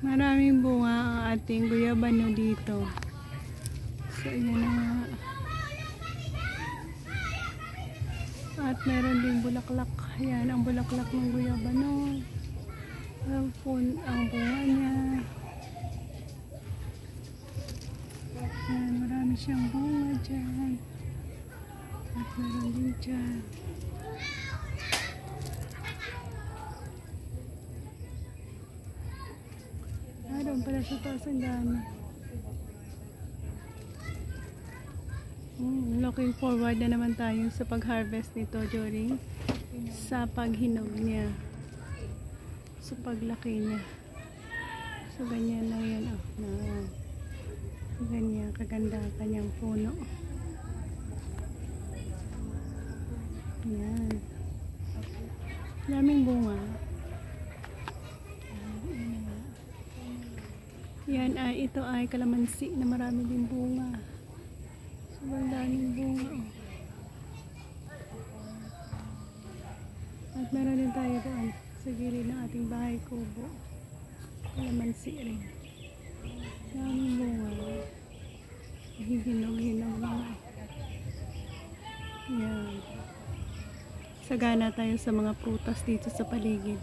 Maraming bunga ang ating guyabano dito. So, yun na nga. At meron din bulaklak. Yan ang bulaklak ng guyabano. Ang bunga niya. Yan, marami siyang bunga dyan. At meron din dyan. Doon pala sa taas ang dami. Looking forward na naman tayo sa pag-harvest nito during sa paghinog niya. Sa paglaki niya. So ganyan lang yan. Ganyan kaganda kanyang puno. Yan. Daming bunga. Yan ay, ito ay kalamansi na marami din bunga. Sobrang daming bunga. At meron din tayo doon sa gilid ng ating bahay kubo. Kalamansi rin. Daming bunga. Hihinog-hinog na. Yan. Sagana tayo sa mga prutas dito sa paligid.